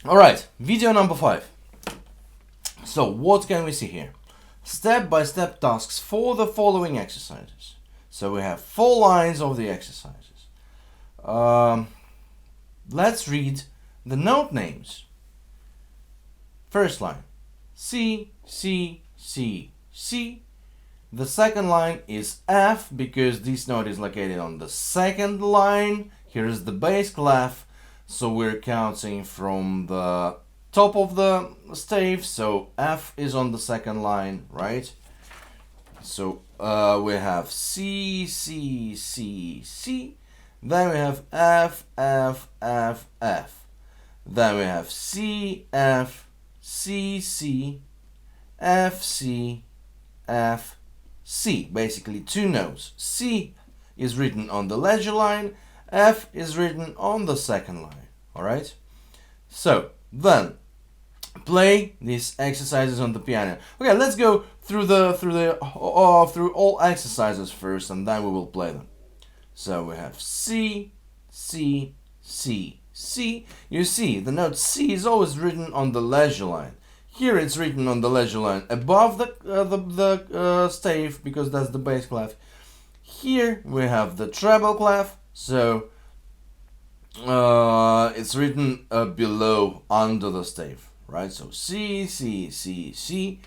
Alright, video number 5. So what can we see here? Step-by-step tasks for the following exercises. So we have 4 lines of the exercises. Let's read the note names. First line, C, C, C, C. The second line is F because this note is located on the second line. Here is the bass clef, so we're counting from the top of the stave, so F is on the second line, right? So we have C, C, C, C. Then we have F, F, F, F. Then we have C, F, C, C, F, C, F, C. Basically 2 notes. C is written on the ledger line, F is written on the second line. Alright? So then play these exercises on the piano. Okay, let's go through all exercises first, and then we will play them. So we have C, C, C, C. You see, the note C is always written on the ledger line. Here it's written on the ledger line above the stave because that's the bass clef. Here we have the treble clef, so it's written below, under the stave, right? So C, C, C, C,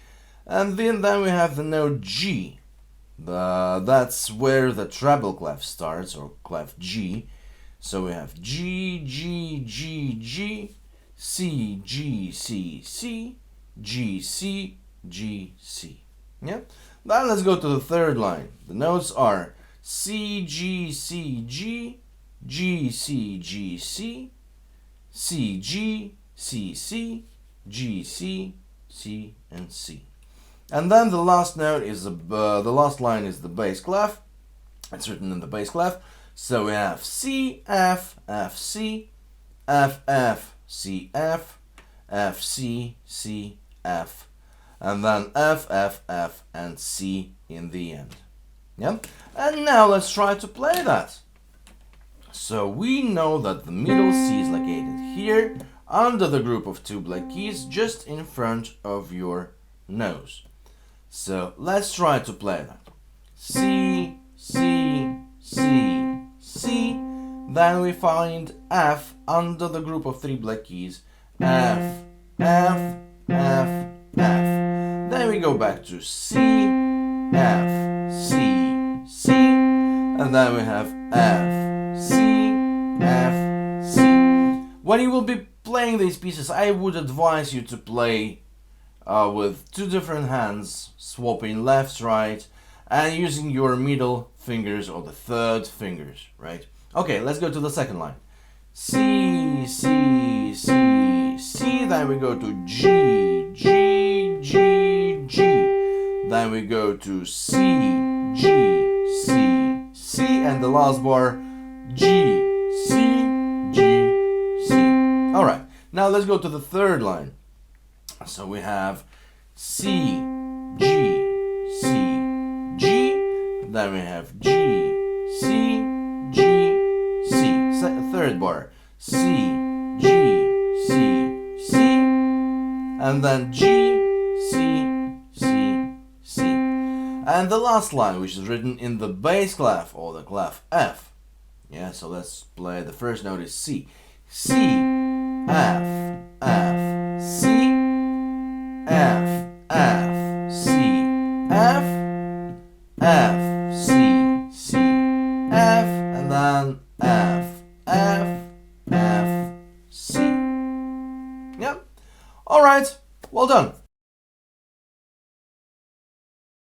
and then we have the note G. That's where the treble clef starts, or clef G. So we have G, G, G, G, C, G, C, C, G, C, G, C. Yeah? Then let's go to the third line. The notes are C, G, C, G, G, C, G, C, C, G, C, C, G, C, C, and C. And then the last note is the last line is the bass clef. It's written in the bass clef. So we have C, F, F, C, F, F, C, F, F, C, C, F, and then F, F, F, and C in the end. Yeah? And now let's try to play that. So we know that the middle C is located here, under the group of 2 black keys, just in front of your nose. So let's try to play that. C, C, C, C. Then we find F under the group of 3 black keys. F, F, F, F. Then we go back to C, F, C, C. And then we have F, C, F, C. When you will be playing these pieces, I would advise you to play with 2 different hands, swapping left, right, and using your middle fingers or the third fingers, right? Okay, let's go to the second line. C, C, C, C. Then we go to G, G, G, G. Then we go to C, G, C, C. And the last bar, G, C, G, C. Alright, now let's go to the third line. So we have C, G, C, G. Then we have G, C, G, C. Third bar, C, G, C, C. And then G, C, C, C. And the last line, which is written in the bass clef or the clef F. Yeah, so let's play. The first note is C. C, F, F, C, F, F, C, F, F, C, C, F, and then F, F, F, C. Yep. Alright, well done.